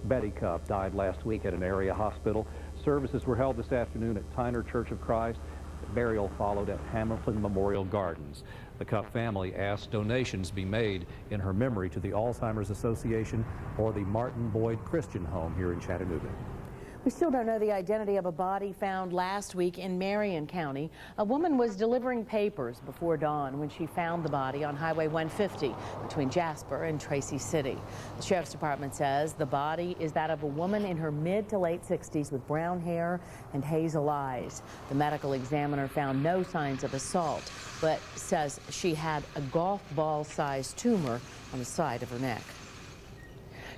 Betty Cup died last week at an area hospital. Services were held this afternoon at Tyner Church of Christ. The burial followed at Hamilton Memorial Gardens. The Cup family asked donations be made in her memory to the Alzheimer's Association or the Martin Boyd Christian Home here in Chattanooga. We still don't know the identity of a body found last week in Marion County. A woman was delivering papers before dawn when she found the body on Highway 150 between Jasper and Tracy City. The Sheriff's Department says the body is that of a woman in her mid to late 60s with brown hair and hazel eyes. The medical examiner found no signs of assault, but says she had a golf ball-sized tumor on the side of her neck.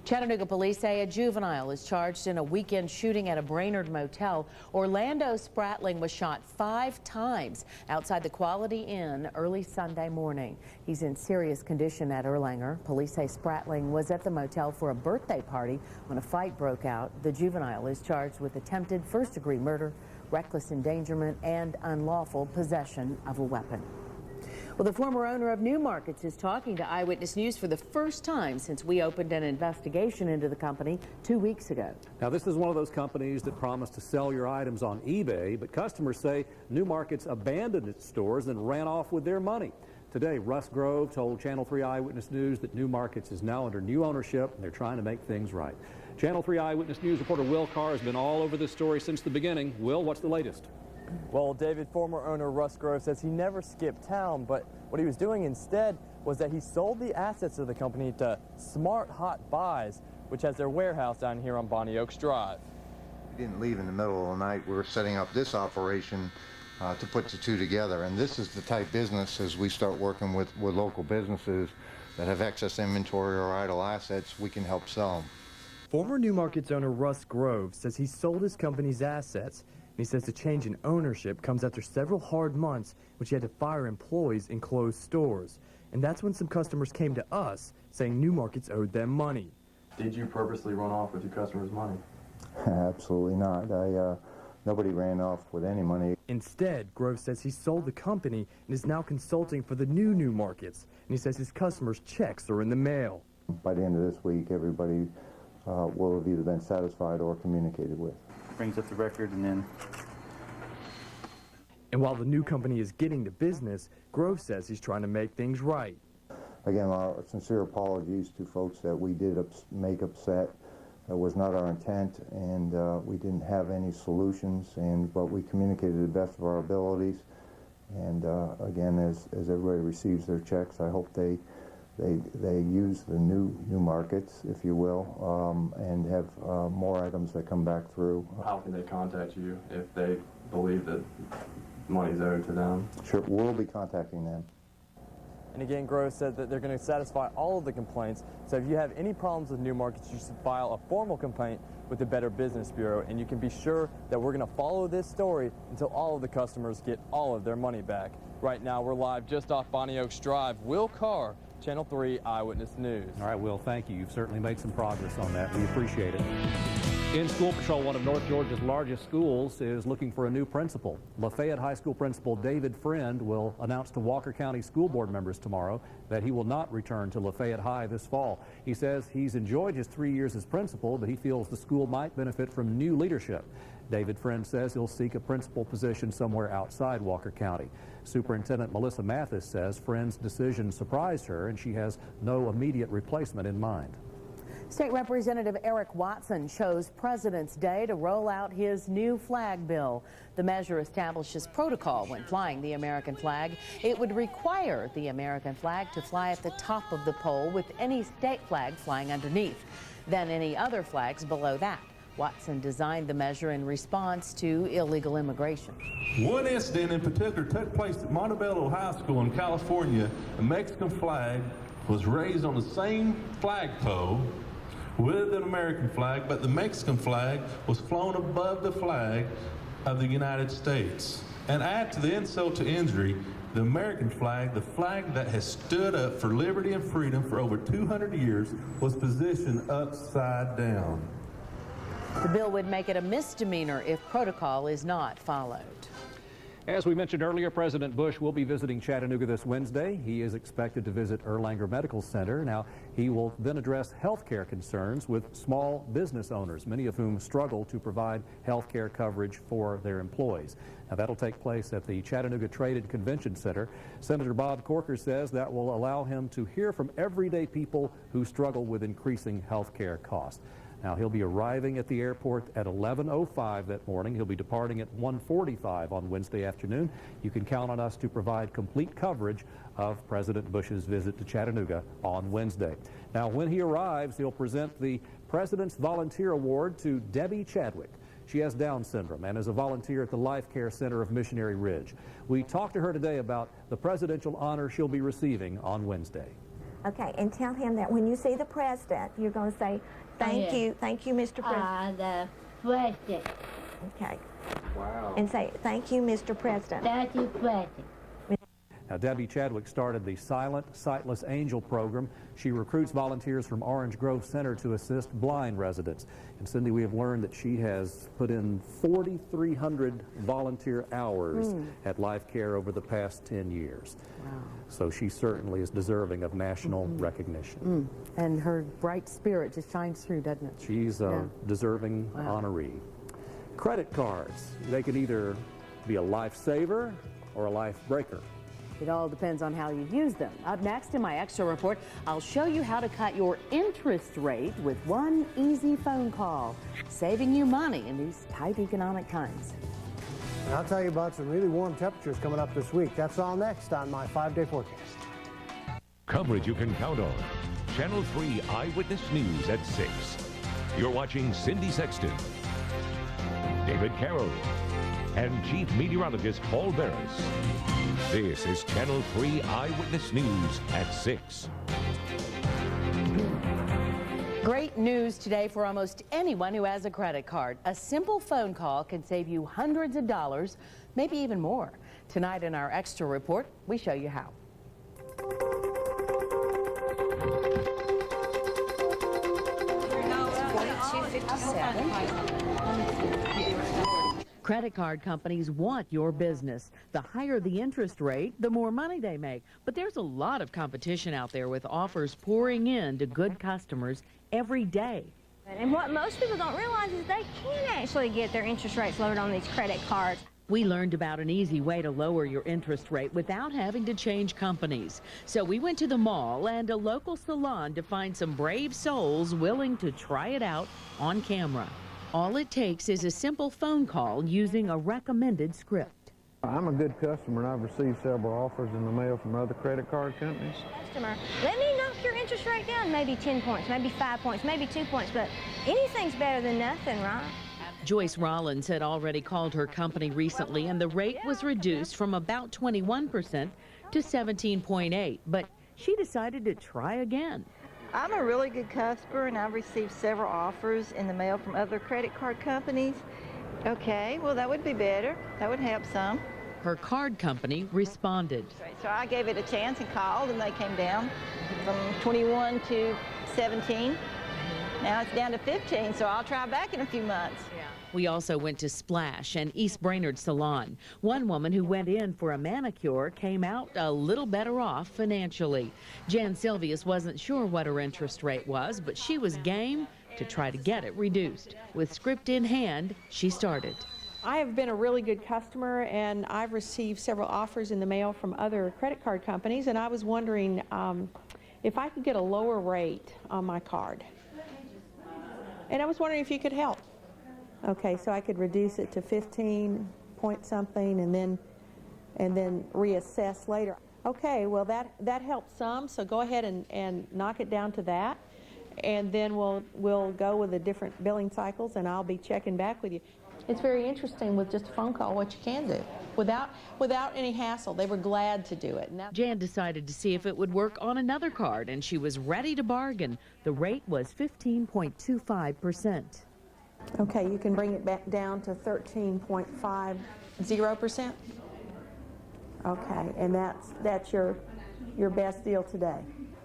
Chattanooga police say a juvenile is charged in a weekend shooting at a Brainerd motel. Orlando Spratling was shot 5 times outside the Quality Inn early Sunday morning. He's in serious condition at Erlanger. Police say Spratling was at the motel for a birthday party when a fight broke out. The juvenile is charged with attempted first-degree murder, reckless endangerment, and unlawful possession of a weapon. Well, the former owner of New Markets is talking to Eyewitness News for the first time since we opened an investigation into the company 2 weeks ago. Now, this is one of those companies that promised to sell your items on eBay, but customers say New Markets abandoned its stores and ran off with their money. Today, Russ Grove told Channel 3 Eyewitness News that New Markets is now under new ownership and they're trying to make things right. Channel 3 Eyewitness News reporter Will Carr has been all over this story since the beginning. Will, what's the latest? Well, David, former owner Russ Grove says he never skipped town, but what he was doing instead was that he sold the assets of the company to Smart Hot Buys, which has their warehouse down here on Bonnie Oaks Drive. We didn't leave in the middle of the night. We were setting up this operation to put the two together, and this is the type business as we start working with local businesses that have excess inventory or idle assets, we can help sell them. Former New Markets owner Russ Grove says he sold his company's assets. He says the change in ownership comes after several hard months which he had to fire employees and close stores. And that's when some customers came to us saying New Markets owed them money. Did you purposely run off with your customers' money? Absolutely not. Nobody ran off with any money. Instead, Grove says he sold the company and is now consulting for the New Markets. And he says his customers' checks are in the mail. By the end of this week, everybody will have either been satisfied or communicated with. Brings up the record and then... And while the new company is getting to business, Grove says he's trying to make things right. Again, our sincere apologies to folks that we did make upset. That was not our intent, and we didn't have any solutions, but we communicated to the best of our abilities. And again, as everybody receives their checks, I hope they use the new Markets, if you will, and have more items that come back through. How can they contact you if they believe that money's owed to them? Sure, we'll be contacting them. And again, Grove said that they're going to satisfy all of the complaints. So if you have any problems with New Markets, you should file a formal complaint with the Better Business Bureau. And you can be sure that we're going to follow this story until all of the customers get all of their money back. Right now, we're live just off Bonnie Oaks Drive. Will Carr, Channel 3 Eyewitness News. All right, Will, thank you. You've certainly made some progress on that. We appreciate it. In School Patrol, one of North Georgia's largest schools is looking for a new principal. Lafayette High School Principal David Friend will announce to Walker County School Board members tomorrow that he will not return to Lafayette High this fall. He says he's enjoyed his 3 years as principal, but he feels the school might benefit from new leadership. David Friend says he'll seek a principal position somewhere outside Walker County. Superintendent Melissa Mathis says Friend's decision surprised her, and she has no immediate replacement in mind. State Representative Eric Watson chose President's Day to roll out his new flag bill. The measure establishes protocol when flying the American flag. It would require the American flag to fly at the top of the pole with any state flag flying underneath, then any other flags below that. Watson designed the measure in response to illegal immigration. One incident in particular took place at Montebello High School in California. A Mexican flag was raised on the same flagpole with an American flag, but the Mexican flag was flown above the flag of the United States. And add to the insult to injury, the American flag, the flag that has stood up for liberty and freedom for over 200 years, was positioned upside down. The bill would make it a misdemeanor if protocol is not followed. As we mentioned earlier, President Bush will be visiting Chattanooga this Wednesday. He is expected to visit Erlanger Medical Center. Now, he will then address health care concerns with small business owners, many of whom struggle to provide health care coverage for their employees. Now, that'll take place at the Chattanooga Trade and Convention Center. Senator Bob Corker says that will allow him to hear from everyday people who struggle with increasing health care costs. Now, he'll be arriving at the airport at 11:05 that morning. He'll be departing at 1:45 on Wednesday afternoon. You can count on us to provide complete coverage of President Bush's visit to Chattanooga on Wednesday. Now, when he arrives, he'll present the President's Volunteer Award to Debbie Chadwick. She has Down syndrome and is a volunteer at the Life Care Center of Missionary Ridge. We talked to her today about the presidential honor she'll be receiving on Wednesday. Okay, and tell him that when you see the president, you're going to say, thank you, Mr. President. The president. Okay. Wow. And say, thank you, Mr. President. Thank you, President. Now, Debbie Chadwick started the Silent, Sightless Angel program. She recruits volunteers from Orange Grove Center to assist blind residents. And Cindy, we have learned that she has put in 4,300 volunteer hours at Life Care over the past 10 years. Wow. So she certainly is deserving of national recognition. And her bright spirit just shines through, doesn't it? She's a deserving honoree. Credit cards, they can either be a lifesaver or a life breaker. It all depends on how you use them. Up next in my extra report, I'll show you how to cut your interest rate with one easy phone call, saving you money in these tight economic times. And I'll tell you about some really warm temperatures coming up this week. That's all next on my 5-day forecast. Coverage you can count on. Channel 3 Eyewitness News at 6. You're watching Cindy Sexton, David Carroll, and Chief Meteorologist Paul Barris. This is Channel 3 Eyewitness News at 6. Great news today for almost anyone who has a credit card. A simple phone call can save you hundreds of dollars, maybe even more. Tonight in our extra report, we show you how. Credit card companies want your business. The higher the interest rate, the more money they make. But there's a lot of competition out there with offers pouring in to good customers every day. And what most people don't realize is they can actually get their interest rates lowered on these credit cards. We learned about an easy way to lower your interest rate without having to change companies. So we went to the mall and a local salon to find some brave souls willing to try it out on camera. All it takes is a simple phone call using a recommended script. I'm a good customer, and I've received several offers in the mail from other credit card companies. Customer, let me knock your interest rate down maybe 10 points, maybe 5 points, maybe 2 points, but anything's better than nothing, right? Joyce Rollins had already called her company recently, and the rate was reduced from about 21% to 17.8%, but she decided to try again. I'm a really good customer, and I've received several offers in the mail from other credit card companies. Okay, well, that would be better. That would help some. Her card company responded. So I gave it a chance and called, and they came down from 21 to 17. Now it's down to 15, so I'll try back in a few months. We also went to Splash and East Brainerd Salon. One woman who went in for a manicure came out a little better off financially. Jan Silvius wasn't sure what her interest rate was, but she was game to try to get it reduced. With script in hand, she started. I have been a really good customer, and I've received several offers in the mail from other credit card companies, and I was wondering if I could get a lower rate on my card. And I was wondering if you could help. Okay, so I could reduce it to 15 point something and then reassess later. Okay, well that helps some, so go ahead and knock it down to that, and then we'll go with the different billing cycles, and I'll be checking back with you. It's very interesting with just a phone call what you can do without any hassle. They were glad to do it. Jan decided to see if it would work on another card, and she was ready to bargain. The rate was 15.25%. Okay, you can bring it back down to 13.50%. Okay, and that's your best deal today.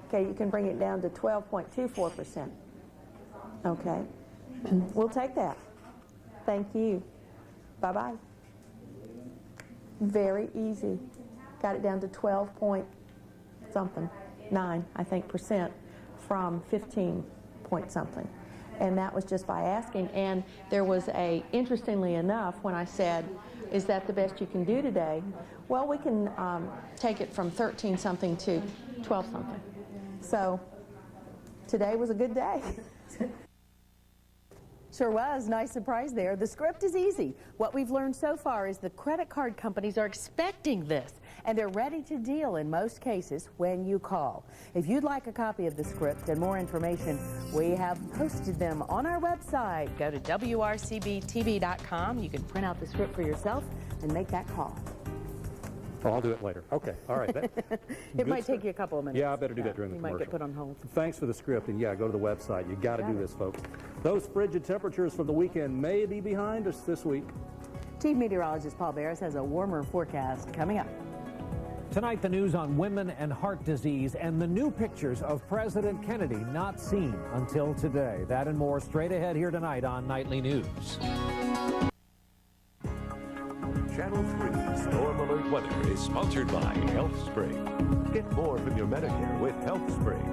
Okay, you can bring it down to 12.24%. Okay, we'll take that. Thank you. Bye-bye. Very easy. Got it down to 12 point something, 9, I think, percent from 15 point something. And that was just by asking. And there was a, interestingly enough, when I said, is that the best you can do today? Well, we can take it from 13 something to 12 something. So today was a good day. Sure was. Nice surprise there. The script is easy. What we've learned so far is the credit card companies are expecting this, and they're ready to deal in most cases when you call. If you'd like a copy of the script and more information, we have posted them on our website. Go to WRCBTV.com. You can print out the script for yourself and make that call. Oh, I'll do it later. Okay, all right. It might take you a couple of minutes. Yeah, I better do that during the commercial. You might get put on hold. Thanks for the script, and yeah, go to the website. You got to do this, folks. Those frigid temperatures from the weekend may be behind us this week. Chief Meteorologist Paul Barris has a warmer forecast coming up. Tonight, the news on women and heart disease and the new pictures of President Kennedy not seen until today. That and more straight ahead here tonight on Nightly News. Channel 3 Storm Alert Weather is sponsored by Health Spring. Get more from your Medicare with Health Spring.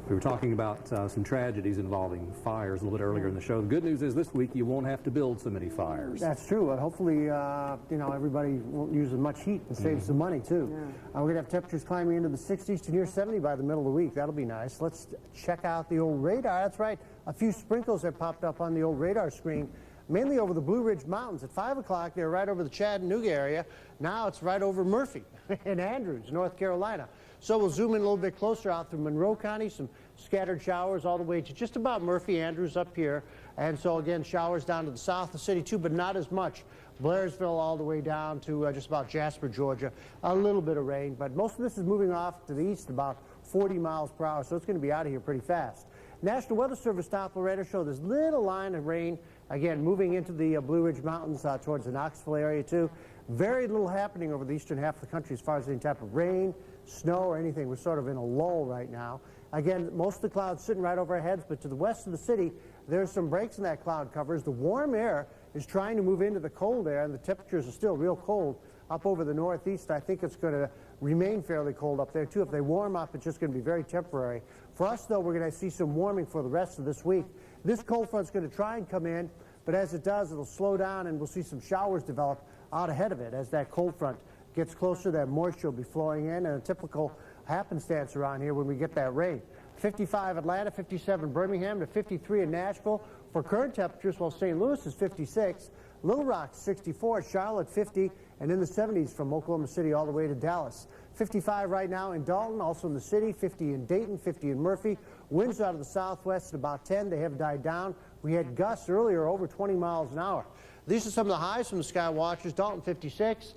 We were talking about some tragedies involving fires a little bit earlier in the show. The good news is this week you won't have to build so many fires. That's true. And hopefully, you know, everybody won't use as much heat and save some money, too. We're going to have temperatures climbing into the 60s to near 70 by the middle of the week. That'll be nice. Let's check out the old radar. That's right. A few sprinkles that popped up on the old radar screen, mainly over the Blue Ridge Mountains. At 5 o'clock, they were right over the Chattanooga area. Now it's right over Murphy and Andrews, North Carolina. So we'll zoom in a little bit closer out through Monroe County, some scattered showers all the way to just about Murphy, Andrews up here. And so again, showers down to the south of the city too, but not as much. Blairsville all the way down to just about Jasper, Georgia. A little bit of rain, but most of this is moving off to the east about 40 miles per hour, so it's going to be out of here pretty fast. National Weather Service Doppler radar show this little line of rain, again, moving into the Blue Ridge Mountains towards the Knoxville area too. Very little happening over the eastern half of the country as far as any type of rain, snow, or anything. We're sort of in a lull right now. Again, most of the clouds sitting right over our heads, but to the west of the city, there's some breaks in that cloud cover as the warm air is trying to move into the cold air, and the temperatures are still real cold up over the northeast. I think it's going to remain fairly cold up there, too. If they warm up, it's just going to be very temporary. For us, though, we're going to see some warming for the rest of this week. This cold front's going to try and come in, but as it does, it'll slow down, and we'll see some showers develop out ahead of it. As that cold front gets closer, that moisture will be flowing in, and a typical happenstance around here when we get that rain. 55 Atlanta, 57 Birmingham, to 53 in Nashville for current temperatures, while St. Louis is 56, Little Rock 64, Charlotte 50, and in the 70s from Oklahoma City all the way to Dallas. 55 right now in Dalton, also in the city, 50 in Dayton, 50 in Murphy. Winds out of the southwest at about 10. They have died down. We had gusts earlier over 20 miles an hour. These are some of the highs from the sky watchers. Dalton 56.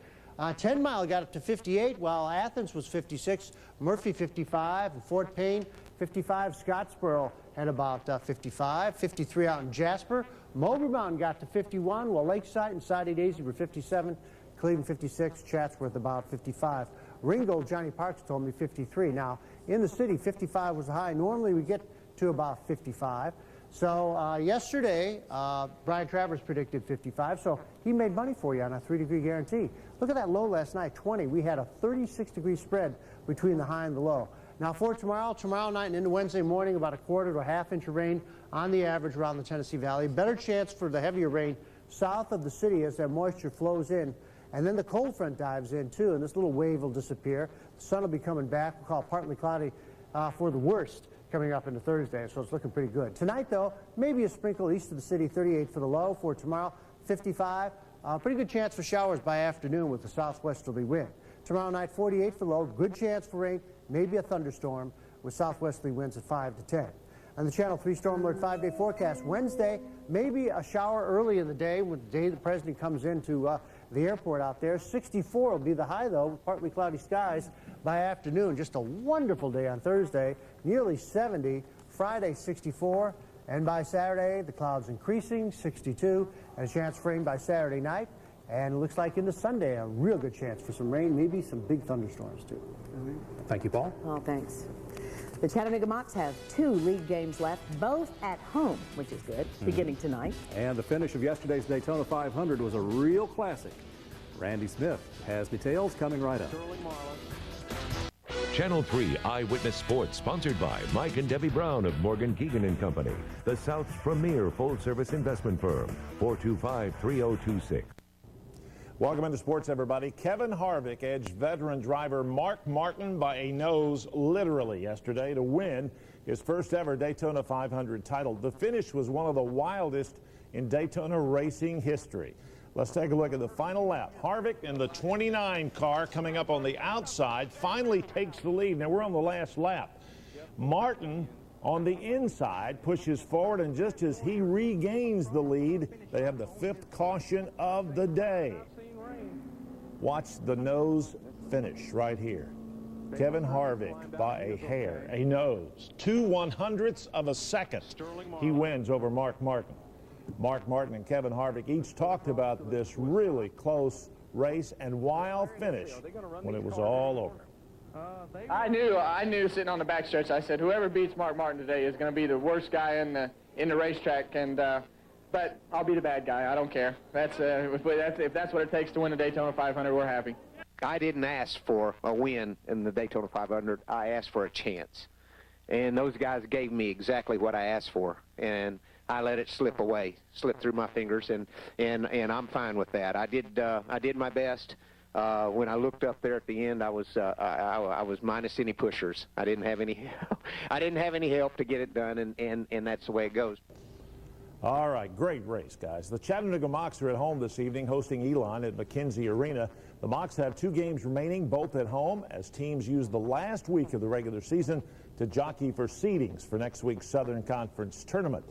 10 Mile got up to 58, while Athens was 56, Murphy 55, and Fort Payne 55. Scottsboro had about 55, 53 out in Jasper. Mowbray Mountain got to 51, while Lakeside and Soddy Daisy were 57, Cleveland 56, Chatsworth about 55. Ringgold, Johnny Parks told me 53. Now, in the city, 55 was the high. Normally, we get to about 55. So yesterday, Brian Travers predicted 55, so he made money for you on a 3-degree guarantee. Look at that low last night, 20. We had a 36-degree spread between the high and the low. Now for tomorrow night and into Wednesday morning, about a quarter to a half inch of rain on the average around the Tennessee Valley. Better chance for the heavier rain south of the city as that moisture flows in. And then the cold front dives in too, and this little wave will disappear. The sun will be coming back. We'll call it partly cloudy for the worst coming up into Thursday, so it's looking pretty good. Tonight, though, maybe a sprinkle east of the city, 38 for the low. For tomorrow, 55. Pretty good chance for showers by afternoon with the southwesterly wind. Tomorrow night, 48 for the low. Good chance for rain, maybe a thunderstorm with southwesterly winds at 5 to 10. On the Channel 3 Storm Alert 5-day forecast, Wednesday, maybe a shower early in the day when the day the president comes into the airport out there. 64 will be the high, though, with partly cloudy skies by afternoon. Just a wonderful day on Thursday, nearly 70. Friday, 64. And by Saturday, the clouds increasing, 62. And a chance for rain by Saturday night. And it looks like into Sunday, a real good chance for some rain, maybe some big thunderstorms, too. Thank you, Paul. Oh, thanks. The Chattanooga Mocs have 2 league games left, both at home, which is good, beginning tonight. And the finish of yesterday's Daytona 500 was a real classic. Randy Smith has details coming right up. Channel 3 Eyewitness Sports, sponsored by Mike and Debbie Brown of Morgan Keegan & Company, the South's premier full-service investment firm, 425-3026. Welcome into sports, everybody. Kevin Harvick edged veteran driver Mark Martin by a nose, literally, yesterday to win his first ever Daytona 500 title. The finish was one of the wildest in Daytona racing history. Let's take a look at the final lap. Harvick in the 29 car coming up on the outside finally takes the lead. Now we're on the last lap. Martin on the inside pushes forward, and just as he regains the lead, they have the 5th caution of the day. Watch the nose finish right here. Kevin Harvick by a hair, a nose, 2/100ths of a second. He wins over Mark Martin. Mark Martin and Kevin Harvick each talked about this really close race and wild finish when it was all over. I knew sitting on the backstretch. I said, whoever beats Mark Martin today is going to be the worst guy in the racetrack. And but I'll be the bad guy. I don't care. If that's what it takes to win the Daytona 500, we're happy. I didn't ask for a win in the Daytona 500. I asked for a chance, and those guys gave me exactly what I asked for, and I let it slip away, slip through my fingers, and I'm fine with that. I did my best. When I looked up there at the end, I was minus any pushers. I didn't have any help to get it done, and that's the way it goes. All right, great race, guys. The Chattanooga Mocs are at home this evening, hosting Elon at McKenzie Arena. The Mocs have 2 games remaining, both at home, as teams use the last week of the regular season to jockey for seedings for next week's Southern Conference tournament.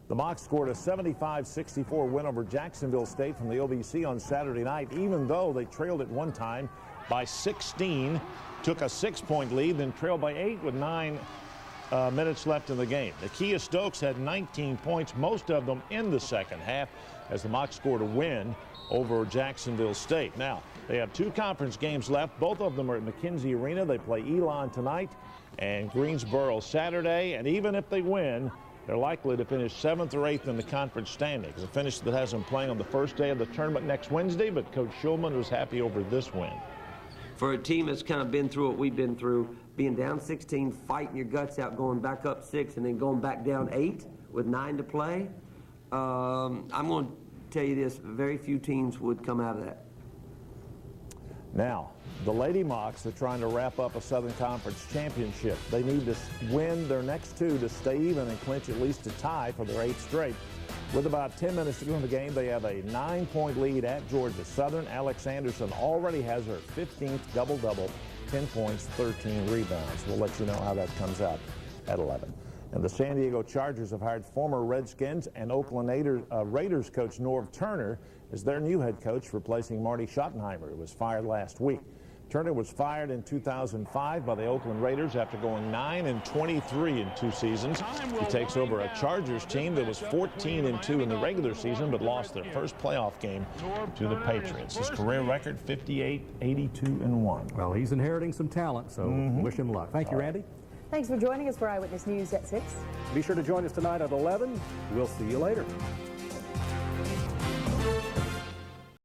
The Mocs scored a 75-64 win over Jacksonville State from the OVC on Saturday night, even though they trailed at one time by 16, took a 6-point lead, then trailed by 8 with 9 minutes left in the game. Nakia Stokes had 19 points, most of them in the second half, as the Mocs scored a win over Jacksonville State. Now, they have 2 conference games left. Both of them are at McKenzie Arena. They play Elon tonight and Greensboro Saturday, and even if they win, they're likely to finish 7th or 8th in the conference standings. A finish that has them playing on the first day of the tournament next Wednesday, but Coach Schulman was happy over this win. For a team that's kind of been through what we've been through, being down 16, fighting your guts out, going back up 6, and then going back down 8 with 9 to play, I'm going to tell you this, very few teams would come out of that. Now, the Lady Mocs are trying to wrap up a Southern Conference championship. They need to win their next 2 to stay even and clinch at least a tie for their 8th straight. With about 10 minutes to go in the game, they have a 9-point lead at Georgia Southern. Alex Anderson already has her 15th double-double, 10 points, 13 rebounds. We'll let you know how that comes out at 11. And the San Diego Chargers have hired former Redskins and Oakland Raiders coach Norv Turner as their new head coach, replacing Marty Schottenheimer, who was fired last week. Turner was fired in 2005 by the Oakland Raiders after going 9-23 in 2 seasons. He takes over a Chargers team that was 14-2 in the regular season, but lost their first playoff game to the Patriots. His career record, 58-82-1. Well, he's inheriting some talent, so wish him luck. Thank you, Randy. Thanks for joining us for Eyewitness News at 6. Be sure to join us tonight at 11. We'll see you later.